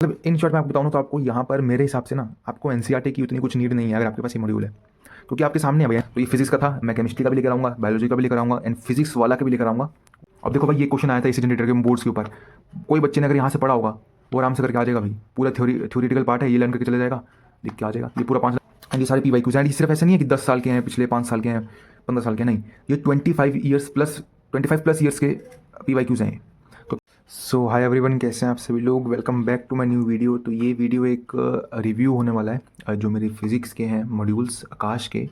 मतलब in short मैं आपको बताऊँ तो आपको यहाँ पर मेरे हिसाब से ना आपको एनसीईआरटी की उतनी कुछ नीड नहीं है अगर आपके पास ये मॉड्यूल है, क्योंकि आपके सामने है भैया। तो ये फिजिक्स का था, मैं केमिस्ट्री का भी लेकर आऊँगा, बायोलॉजी का भी लेकर आऊँगा एंड फिजिक्स वाला का भी लेकर आऊँगा। अब देखो भाई, ये क्वेश्चन आया था इसी जनरेटर के बोर्ड्स के ऊपर। कोई बच्चे ने अगर यहाँ से पढ़ा होगा वो आराम से करके आ जाएगा भाई। पूरा थ्योरेटिकल पार्ट है, ये लर्न करके चले जाएगा, लिख के आ जाएगा। ये पूरा 5 एंड ये सारे पी वाई क्यूज एंड ये सिर्फ ऐसा नहीं है कि 10 साल के हैं, पिछले 5 साल के हैं, 15 साल के नहीं, ये 25 प्लस ईयर्स के पी वाई क्यूज हैं। सो हाय एवरीवन, कैसे हैं आप सभी लोग। Welcome back to my new video. तो ये वीडियो एक रिव्यू होने वाला है जो मेरे फिज़िक्स के हैं मॉड्यूल्स आकाश के,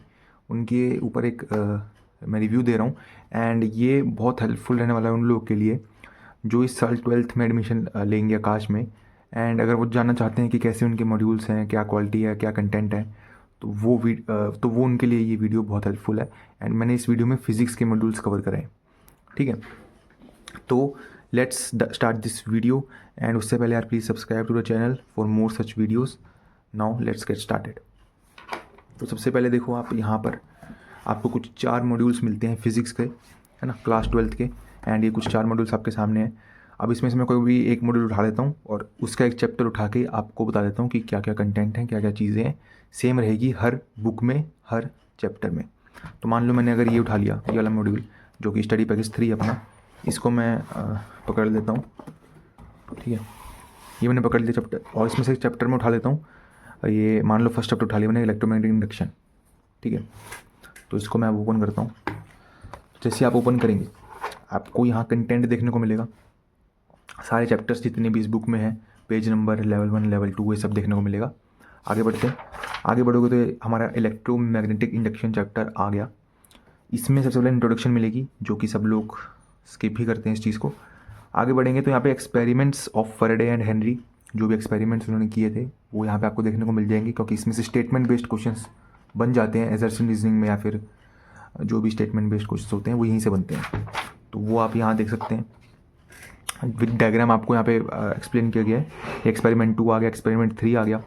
उनके ऊपर एक मैं रिव्यू दे रहा हूँ। एंड ये बहुत हेल्पफुल रहने वाला है उन लोगों के लिए जो इस साल 12th में एडमिशन लेंगे आकाश में। एंड अगर वो जानना चाहते हैं कि कैसे उनके मॉड्यूल्स हैं, क्या क्वालिटी है, क्या कंटेंट है, तो वो उनके लिए ये वीडियो बहुत हेल्पफुल है। एंड मैंने इस वीडियो में फ़िज़िक्स के मॉड्यूल्स कवर करे हैं, ठीक है। तो let's start this video and उससे पहले यार please subscribe to the channel for more such videos. Now let's get started. तो सबसे पहले देखो, आप यहाँ पर आपको कुछ 4 मॉड्यूल्स मिलते हैं फिज़िक्स के, है ना, क्लास 12th के। एंड ये कुछ 4 मॉड्यूल्स आपके सामने हैं। अब इसमें से मैं कोई भी एक मॉड्यूल उठा लेता हूँ और उसका एक चैप्टर उठा के आपको बता देता हूँ कि क्या क्या कंटेंट है, क्या क्या चीज़ें हैं। सेम रहेगी हर बुक में, हर चैप्टर में। तो मान लो मैंने अगर ये उठा लिया, ये वाला मॉड्यूल जो कि स्टडी पैकेज 3 अपना, इसको मैं पकड़ लेता हूँ, ठीक है। ये मैंने पकड़ लिया चैप्टर और इसमें से एक चैप्टर में उठा लेता हूँ। ये मान लो फर्स्ट चैप्टर उठा लिया मैंने, इलेक्ट्रोमैग्नेटिक इंडक्शन, ठीक है। तो इसको मैं ओपन करता हूँ। जैसे आप ओपन करेंगे आपको यहाँ कंटेंट देखने को मिलेगा। सारे चैप्टर्स जितने भी इस बुक में हैं, पेज नंबर, लेवल 1, लेवल 2, ये सब देखने को मिलेगा। आगे बढ़ते हैं। आगे बढ़ोगे तो हमारा इलेक्ट्रोमैग्नेटिक इंडक्शन चैप्टर आ गया। इसमें सबसे पहले इंट्रोडक्शन मिलेगी जो कि सब लोग स्किप ही करते हैं इस चीज़ को। आगे बढ़ेंगे तो यहाँ पे experiments of Faraday and Henry, जो भी एक्सपेरिमेंट्स उन्होंने किए थे वो यहाँ पे आपको देखने को मिल जाएंगे, क्योंकि इसमें से स्टेटमेंट बेस्ड क्विश्चंस बन जाते हैं एजर्शन रीजनिंग में, या फिर जो भी स्टेटमेंट बेस्ड क्वेश्चंस होते हैं वो यहीं से बनते हैं। तो वो आप यहाँ देख सकते हैं। विद डायग्राम आपको यहाँ पे एक्सप्लेन किया गया है। एक्सपेरिमेंट 2 आ गया, एक्सपेरिमेंट 3 आ गया,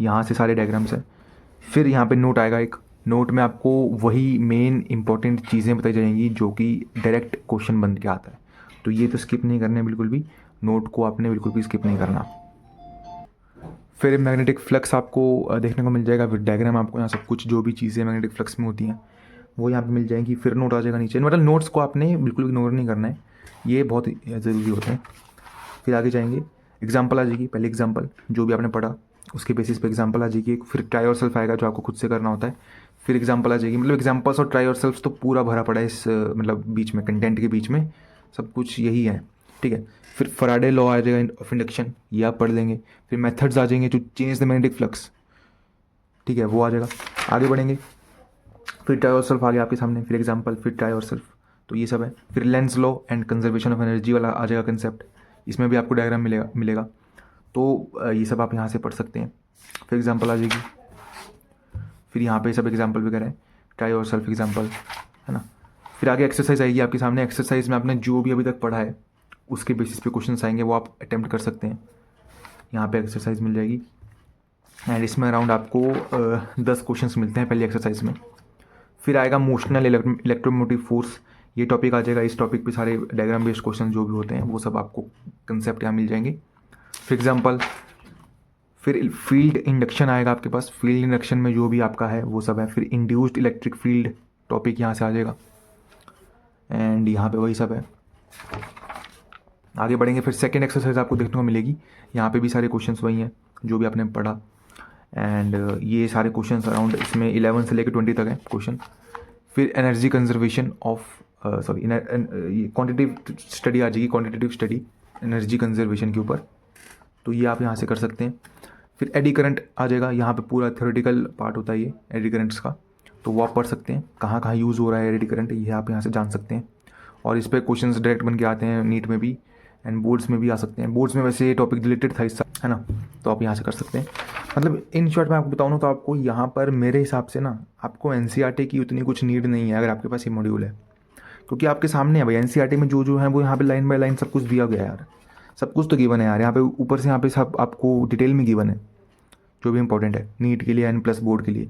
यहाँ से सारे डायग्राम्स हैं। फिर यहाँ पे नोट आएगा एक, नोट में आपको वही मेन इंपॉर्टेंट चीज़ें बताई जाएंगी जो कि डायरेक्ट क्वेश्चन बन के आता है। तो ये तो स्किप नहीं करना है बिल्कुल भी, नोट को आपने बिल्कुल भी स्किप नहीं करना। फिर मैग्नेटिक फ्लक्स आपको देखने को मिल जाएगा विद डायग्राम। आपको यहाँ सब कुछ जो भी चीज़ें मैग्नेटिक फ्लक्स में होती हैं वो यहाँ पे मिल जाएंगी। फिर नोट आ जाएगा नीचे, मतलब नोट्स को आपने बिल्कुल इग्नोर नहीं करना है, ये बहुत ज़रूरी होते हैं। फिर आगे जाएंगे, एग्जाम्पल आ जाएगी। पहले एग्जाम्पल जो भी आपने पढ़ा उसके बेसिस पे एग्जाम्पल आ जाएगी। फिर ट्राई और सेल्फ आएगा जो आपको खुद से करना होता है। फिर एग्जाम्पल आ जाएगी, मतलब एग्जाम्पल्स और ट्राई और सेल्फ तो पूरा भरा पड़ा है इस मतलब बीच में, कंटेंट के बीच में सब कुछ यही है, ठीक है। फिर फैराडे लॉ आ जाएगा ऑफ इंडक्शन, ये आप पढ़ लेंगे। फिर मेथड्स आ जाएंगे जो चेंज द मैग्नेटिक फ्लक्स, ठीक है, वो आ जाएगा। आगे बढ़ेंगे, फिर ट्राई और सेल्फ आ गया आपके सामने, फिर एग्जाम्पल, फिर ट्राई और सेल्फ, तो ये सब है। फिर Lenz law and conservation of energy वाला आ जाएगा कंसेप्ट, इसमें भी आपको डायग्राम मिलेगा। तो ये सब आप यहाँ से पढ़ सकते हैं। फिर एग्जांपल आ जाएगी, फिर यहाँ पे सब एग्जांपल वगैरह है, ट्राई और सेल्फ एग्जांपल, है ना। फिर आगे एक्सरसाइज आएगी आपके सामने। एक्सरसाइज में आपने जो भी अभी तक पढ़ा है उसके बेसिस पे क्वेश्चंस आएंगे, वो आप अटेम्प्ट कर सकते हैं। यहाँ पे एक्सरसाइज मिल जाएगी एंड इसमें अराउंड आपको 10 क्वेश्चंस मिलते हैं पहली एक्सरसाइज में। फिर आएगा मोशनल इलेक्ट्रोमोटिव फोर्स, ये टॉपिक आ जाएगा। इस टॉपिक पे सारे डायग्राम बेस्ड क्वेश्चन जो भी होते हैं वो सब आपको कंसेप्ट यहाँ मिल जाएंगे। फिर एग्जांपल, फिर फील्ड इंडक्शन आएगा आपके पास, फील्ड इंडक्शन में जो भी आपका है वो सब है। फिर इंड्यूस्ड इलेक्ट्रिक फील्ड टॉपिक यहाँ से आ जाएगा एंड यहाँ पे वही सब है। आगे बढ़ेंगे, फिर सेकेंड एक्सरसाइज आपको देखने को मिलेगी। यहाँ पे भी सारे क्वेश्चंस वही हैं जो भी आपने पढ़ा एंड ये सारे क्वेश्चंस अराउंड इसमें 11 से लेकर 20 तक है क्वेश्चन। फिर energy conservation of quantitative study आ जाएगी, क्वान्टिटेटिव स्टडी एनर्जी कंजर्वेशन के ऊपर, तो ये आप यहाँ से कर सकते हैं। फिर एडी करंट आ जाएगा, यहाँ पे पूरा थ्योरेटिकल पार्ट होता है ये एडी करंट्स का, तो वो आप पढ़ सकते हैं कहाँ कहाँ यूज़ हो रहा है एडी करंट, ये आप यहाँ से जान सकते हैं। और इस पर क्वेश्चंस डायरेक्ट बन के आते हैं नीट में भी एंड बोर्ड्स में भी आ सकते हैं। बोर्ड्स में वैसे ये टॉपिक रिलेटेड था इससे, है ना, तो आप यहाँ से कर सकते हैं। मतलब इन शॉर्ट मैं आपको बताऊँ ना तो आपको यहाँ पर मेरे हिसाब से ना आपको एनसीईआरटी की उतनी कुछ नीड नहीं है अगर आपके पास ये मॉड्यूल है, क्योंकि आपके सामने है भाई एनसीईआरटी में जो है वो यहाँ पे लाइन बाय लाइन सब कुछ दिया गया है यार। सब कुछ तो गिवन है यार, यहाँ पे ऊपर से यहाँ पे सब आपको डिटेल में गिवन है जो भी इंपॉर्टेंट है नीट के लिए एंड प्लस बोर्ड के लिए।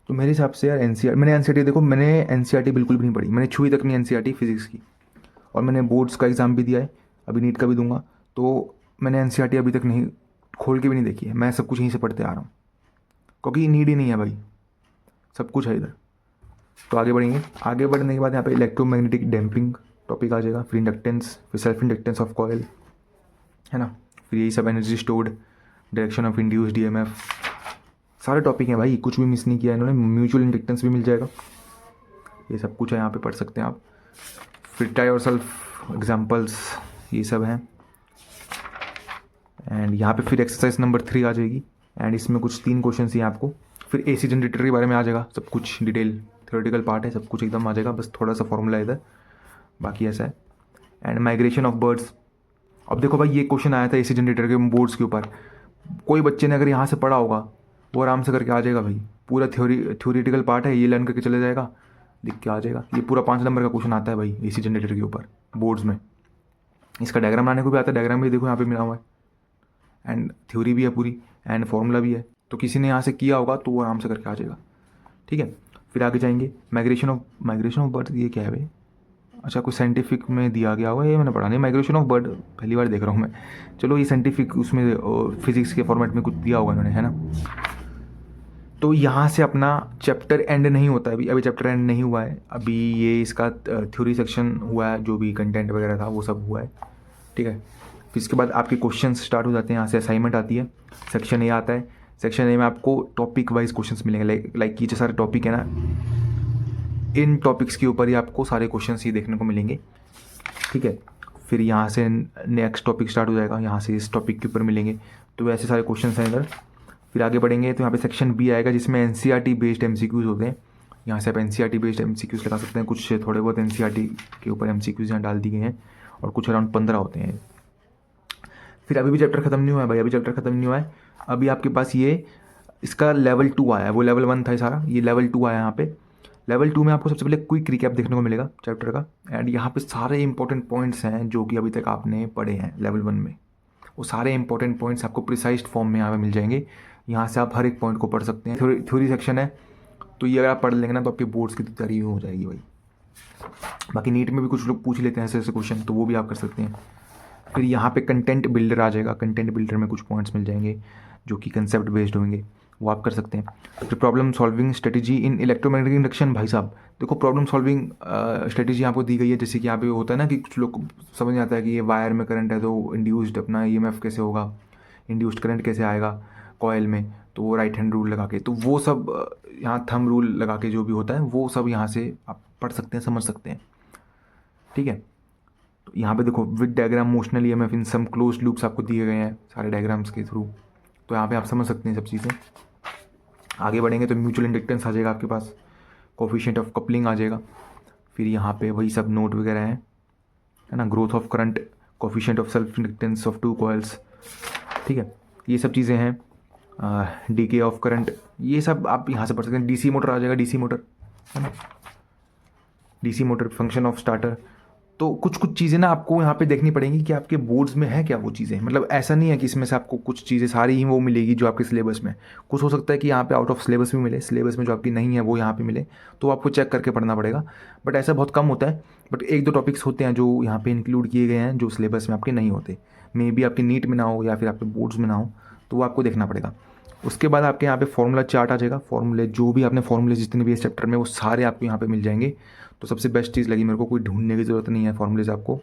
तो मेरे हिसाब से यार मैंने एनसीईआरटी देखो, मैंने एनसीईआरटी बिल्कुल भी नहीं पढ़ी, मैंने छुई तक नहीं एनसीईआरटी फिजिक्स की। और मैंने बोर्ड्स का एग्ज़ाम भी दिया है, अभी नीट का भी दूंगा, तो मैंने एनसीईआरटी अभी तक नहीं खोल के भी नहीं देखी है, मैं सब कुछ यहीं से पढ़ते आ रहा हूँ, क्योंकि नीड ही नहीं है भाई, सब कुछ है इधर। तो आगे बढ़ेंगे, आगे बढ़ने के बाद यहाँ पे इलेक्ट्रोमैग्नेटिक डैम्पिंग टॉपिक आ जाएगा, फिर इंडक्टेंस, फिर सेल्फ इंडक्टेंस ऑफ कॉयल, है ना, फिर यही सब energy stored, direction of induced EMF, सारे टॉपिक हैं भाई, कुछ भी मिस नहीं किया इन्होंने। म्यूचुअल इंडक्टेंस भी मिल जाएगा, ये सब कुछ है यहाँ पे, पढ़ सकते हैं आप। फिर ट्राई और सेल्फ एग्जाम्पल्स, ये सब हैं। एंड यहाँ पे फिर एक्सरसाइज नंबर 3 आ जाएगी, एंड इसमें कुछ 3 क्वेश्चन ही आपको। फिर एसी जनरेटर के बारे में आ जाएगा, सब कुछ डिटेल, थ्योरेटिकल पार्ट है, सब कुछ एकदम आ जाएगा, बस थोड़ा सा फॉर्मूला इधर, बाकी ऐसा है। एंड माइग्रेशन ऑफ बर्ड्स, अब देखो भाई ये क्वेश्चन आया था एसी जनरेटर के बोर्ड्स के ऊपर, कोई बच्चे ने अगर यहाँ से पढ़ा होगा वो आराम से करके आ जाएगा भाई, पूरा थ्योरेटिकल पार्ट है, ये लर्न करके चले जाएगा, लिख के आ जाएगा। ये पूरा 5 नंबर का क्वेश्चन आता है भाई एसी जनरेटर के ऊपर बोर्ड्स में, इसका डायग्राम बनाने को भी आता है, डायग्राम भी देखो यहाँ पे मिला हुआ है, एंड थ्योरी भी है पूरी, एंड फॉर्मूला भी है, तो किसी ने यहाँ से किया होगा तो वो आराम से करके आ जाएगा, ठीक है। फिर आगे जाएंगे, माइग्रेशन ऑफ बर्ड, ये क्या है भाई, अच्छा कोई साइंटिफिक में दिया गया होगा, ये मैंने पढ़ा नहीं, माइग्रेशन ऑफ बर्ड पहली बार देख रहा हूँ मैं, चलो ये साइंटिफिक उसमें फिजिक्स के फॉर्मेट में कुछ दिया होगा इन्होंने, है ना। तो यहाँ से अपना चैप्टर एंड नहीं होता है अभी, अभी चैप्टर एंड नहीं हुआ है, अभी ये इसका थ्योरी सेक्शन हुआ है, जो भी कंटेंट वगैरह था वो सब हुआ है, ठीक है। फिर इसके बाद आपके क्वेश्चन स्टार्ट हो जाते हैं, यहाँ से असाइनमेंट आती है, सेक्शन ए आता है, सेक्शन ए में आपको टॉपिक वाइज क्वेश्चंस मिलेंगे, लाइक ये जो सारे टॉपिक है ना, इन टॉपिक्स के ऊपर ही आपको सारे क्वेश्चंस ही देखने को मिलेंगे, ठीक है। फिर यहाँ से नेक्स्ट टॉपिक स्टार्ट हो जाएगा, यहाँ से इस टॉपिक के ऊपर मिलेंगे, तो ऐसे सारे क्वेश्चंस हैं इधर। फिर आगे बढ़ेंगे तो यहाँ पे सेक्शन बी आएगा, जिसमें एनसीईआरटी बेस्ड एमसीक्यूज होते हैं, यहाँ से आप एनसीईआरटी बेस्ड एमसीक्यूज लगा सकते हैं, कुछ थोड़े बहुत एनसीईआरटी के ऊपर एमसीक्यूज यहाँ डाल दिए गए हैं, और कुछ अराउंड 15 होते हैं। फिर अभी भी चैप्टर खत्म नहीं हुआ है भाई, अभी चैप्टर खत्म नहीं हुआ है, अभी आपके पास ये इसका लेवल 2 आया है, वो लेवल 1 था ये सारा, ये लेवल 2 आया यहाँ पे। लेवल 2 में आपको सबसे पहले क्विक रिकैप देखने को मिलेगा चैप्टर का, एंड यहाँ पे सारे इंपॉर्टेंट पॉइंट्स हैं जो कि अभी तक आपने पढ़े हैं लेवल 1 में, वो सारे इंपॉर्टेंट पॉइंट्स आपको प्रिसाइज्ड फॉर्म में यहाँ पे मिल जाएंगे, यहाँ से आप हर एक पॉइंट को पढ़ सकते हैं। थ्योरी सेक्शन है, तो ये अगर आप पढ़ लेंगे ना तो आपके बोर्ड्स की तैयारी हो जाएगी भाई। बाकी नीट में भी कुछ लोग पूछ लेते हैं ऐसे ऐसे क्वेश्चन, तो वो भी आप कर सकते हैं। फिर यहाँ पे कंटेंट बिल्डर आ जाएगा, कंटेंट बिल्डर में कुछ पॉइंट्स मिल जाएंगे जो कि कंसेप्ट बेस्ड होंगे, वो आप कर सकते हैं। फिर problem solving strategy in electromagnetic induction, भाई साहब देखो प्रॉब्लम सॉल्विंग स्ट्रेटजी आपको दी गई है, जैसे कि यहाँ पे होता है ना कि कुछ लोग समझ नहीं आता है कि ये वायर में करंट है तो इंड्यूस्ड अपना ईएमएफ कैसे होगा, इंड्यूस्ड करंट कैसे आएगा कॉयल में, तो वो राइट हैंड रूल लगा के, तो वो सब यहाँ थंब रूल लगा के जो भी होता है वो सब यहाँ से आप पढ़ सकते हैं, समझ सकते हैं, ठीक है। तो यहाँ पे देखो with diagram motional EMF in some closed loops आपको दिए गए हैं सारे डायग्राम्स के थ्रू, तो यहाँ पे आप समझ सकते हैं सब चीज़ें। आगे बढ़ेंगे तो म्यूचुअल इंडक्टेंस आ जाएगा आपके पास, कोफिशिएंट ऑफ कपलिंग आ जाएगा, फिर यहाँ पे वही सब नोट वगैरह है ना, growth of current, coefficient of self inductance of 2 coils, ठीक है, ये सब चीज़ें हैं। डीके ऑफ करंट, ये सब आप यहाँ से पढ़ सकते हैं। डीसी मोटर आ जाएगा, डीसी मोटर है ना, DC motor function of starter, तो कुछ कुछ चीज़ें ना आपको यहाँ पे देखनी पड़ेंगी कि आपके बोर्ड्स में है क्या वो चीज़ें, मतलब ऐसा नहीं है कि इसमें से आपको कुछ चीज़ें सारी ही वो मिलेगी जो आपके सिलेबस में, कुछ हो सकता है कि यहाँ पे आउट ऑफ सिलेबस भी मिले, सिलेबस में जो आपकी नहीं है वो यहाँ पे मिले, तो आपको चेक करके पढ़ना पड़ेगा, बट ऐसा बहुत कम होता है। बट 1-2 टॉपिक्स होते हैं जो यहाँ पे इंक्लूड किए गए हैं जो सिलेबस में आपके नहीं होते, मे बी आपके नीट में ना हो या फिर आपके बोर्ड्स में ना हो, तो वो आपको देखना पड़ेगा। उसके बाद आपके यहाँ पे फॉर्मूला चार्ट आ जाएगा, फॉर्मूले जो भी आपने फॉर्मूले जितने भी इस चैप्टर में वो सारे आपको यहाँ पे मिल जाएंगे। तो सबसे बेस्ट चीज़ लगी मेरे को, कोई ढूंढने की ज़रूरत नहीं है, फॉर्मूलेज आपको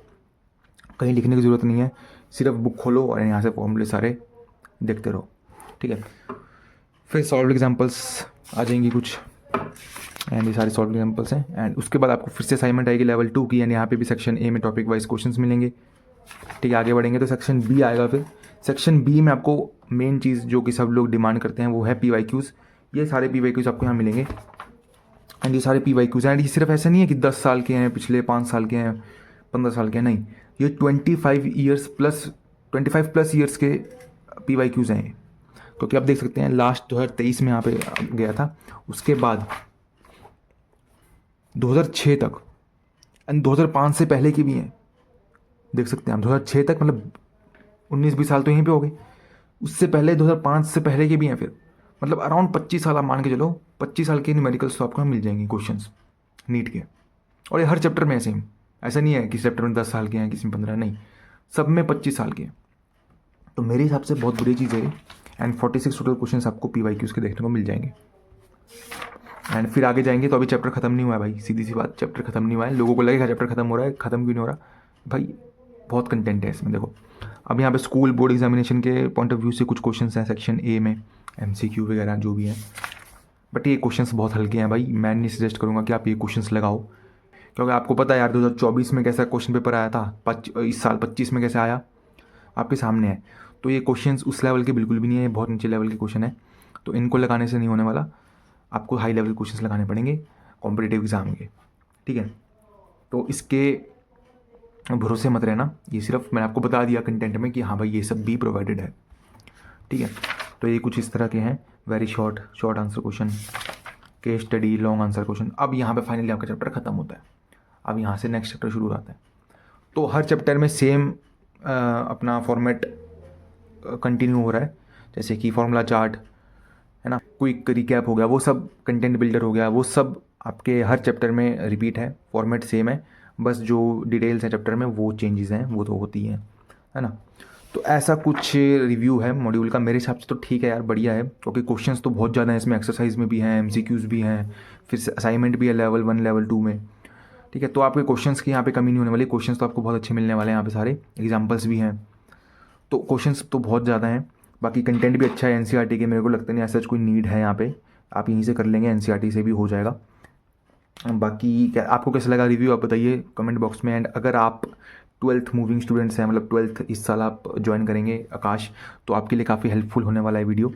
कहीं लिखने की ज़रूरत नहीं है, सिर्फ बुक खोलो और यहाँ से फॉर्मूले सारे देखते रहो, ठीक है। फिर सॉल्व एग्जाम्पल्स आ जाएंगी कुछ, एंड ये सारे सॉल्व एग्जाम्पल्स हैं। एंड उसके बाद आपको फिर से असाइनमेंट आएगी लेवल 2 की, एंड यहाँ पे भी सेक्शन ए में टॉपिक वाइज क्वेश्चंस मिलेंगे, ठीक है। आगे बढ़ेंगे तो सेक्शन बी आएगा, फिर सेक्शन बी में आपको मेन चीज़ जो कि सब लोग डिमांड करते हैं वो है PYQs, ये सारे PYQs आपको यहाँ मिलेंगे, एंड ये सारे PYQs हैं। एंड ये सिर्फ ऐसा नहीं है कि 10 साल के हैं, पिछले 5 साल के हैं, 15 साल के हैं, नहीं, ये 25 प्लस ईयर्स के PYQs हैं, क्योंकि आप देख सकते हैं लास्ट 2023 में यहाँ पे गया था, उसके बाद 2006 तक, एंड 2005 से पहले की भी हैं, देख सकते हैं आप 2006 तक, मतलब 19-20 साल तो यहीं पे हो गए, उससे पहले 2005 से पहले के भी हैं, फिर मतलब अराउंड 25 साल आप मान के चलो, 25 साल के न्यूमेरिकल्स तो आपको मिल जाएंगे क्वेश्चंस नीट के, और ये हर चैप्टर में ऐसा नहीं है कि चैप्टर में 10 साल के हैं, किसी में 15, नहीं, सब में 25 साल के हैं, तो मेरे हिसाब से बहुत बुरी चीज़ है ये। एंड 46 टोटल क्वेश्चन आपको PYQs के देखने को मिल जाएंगे। एंड फिर आगे जाएंगे तो अभी चैप्टर खत्म नहीं हुआ है भाई, सीधी सी बात, चैप्टर खत्म नहीं हुआ है। लोगों को लगेगा चैप्टर खत्म हो रहा है, खत्म क्यों नहीं हो रहा भाई, बहुत कंटेंट है इसमें। देखो अब यहाँ पे स्कूल बोर्ड एग्जामिनेशन के पॉइंट ऑफ व्यू से कुछ क्वेश्चंस हैं सेक्शन ए में, MCQ वगैरह जो भी हैं, बट ये क्वेश्चंस बहुत हल्के हैं भाई। मैं नहीं सजेस्ट करूँगा कि आप ये क्वेश्चंस लगाओ, क्योंकि आपको पता है यार 2024 में कैसा क्वेश्चन पेपर आया था, इस साल 25 में कैसे आया आपके सामने है। तो ये क्वेश्चंस उस लेवल के बिल्कुल भी नहीं है, बहुत नीचे लेवल के क्वेश्चन है। तो इनको लगाने से नहीं होने वाला, आपको हाई लेवल क्वेश्चंस लगाने पड़ेंगे कॉम्पिटिटिव एग्जाम के, ठीक है। तो इसके भरोसे मत रहना, ये सिर्फ मैंने आपको बता दिया कंटेंट में कि हाँ भाई ये सब भी प्रोवाइडेड है, ठीक है। तो ये कुछ इस तरह के हैं, very short answer question, case study, long answer question. अब यहाँ पे फाइनली आपका चैप्टर खत्म होता है, अब यहाँ से नेक्स्ट चैप्टर शुरू होता है। तो हर चैप्टर में सेम अपना फॉर्मेट कंटिन्यू हो रहा है, जैसे कि फॉर्मूला चार्ट है ना, क्विक रिकैप हो गया, वो सब कंटेंट बिल्डर हो गया, वो सब आपके हर चैप्टर में रिपीट है, फॉर्मेट सेम है, बस जो डिटेल्स हैं चैप्टर में वो चेंजेस हैं, वो तो होती हैं, है ना। तो ऐसा कुछ रिव्यू है मॉड्यूल का, मेरे हिसाब से तो ठीक है यार, बढ़िया है, क्योंकि क्वेश्चंस तो बहुत ज़्यादा हैं इसमें, एक्सरसाइज में भी हैं, MCQs भी हैं, फिर असाइनमेंट भी है लेवल 1 लेवल 2 में, ठीक है। तो आपके क्वेश्चंस की यहाँ पे कमी नहीं होने वाली, क्वेश्चंस तो आपको बहुत अच्छे मिलने वाले हैं, यहाँ पे सारे एग्जाम्पल्स भी हैं, तो क्वेश्चंस तो बहुत ज़्यादा हैं। बाकी कंटेंट भी अच्छा है NCERT के, मेरे को लगता नहीं ऐसा कोई नीड है यहाँ पे, आप यहीं से कर लेंगे, NCERT से भी हो जाएगा। बाकी क्या आपको कैसा लगा रिव्यू, आप बताइए कमेंट बॉक्स में। एंड अगर आप 12th मूविंग स्टूडेंट्स हैं, मतलब 12th इस साल आप ज्वाइन करेंगे आकाश, तो आपके लिए काफ़ी हेल्पफुल होने वाला है वीडियो,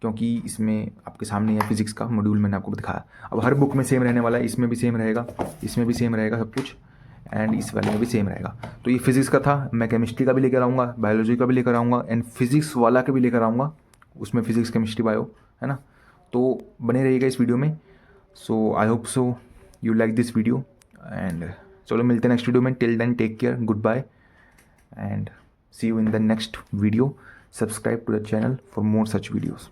क्योंकि इसमें आपके सामने है फिजिक्स का मॉड्यूल, मैंने आपको दिखाया। अब हर बुक में सेम रहने वाला है, इसमें भी सेम रहेगा, इसमें भी सेम रहेगा सब कुछ, एंड इस वाले में भी सेम रहेगा। तो ये फिजिक्स का था, मैं केमिस्ट्री का भी लेकर आऊँगा, बायोलॉजी का भी लेकर आऊँगा, एंड फिजिक्स वाला का भी लेकर आऊँगा, उसमें फिजिक्स केमिस्ट्री बायो, है ना। तो बने रहिएगा इस वीडियो में। So I hope so you like this video, and चलो मिलते हैं नेक्स्ट वीडियो में। Till then take care, good bye, and see you in the next video. Subscribe to the channel for more such videos.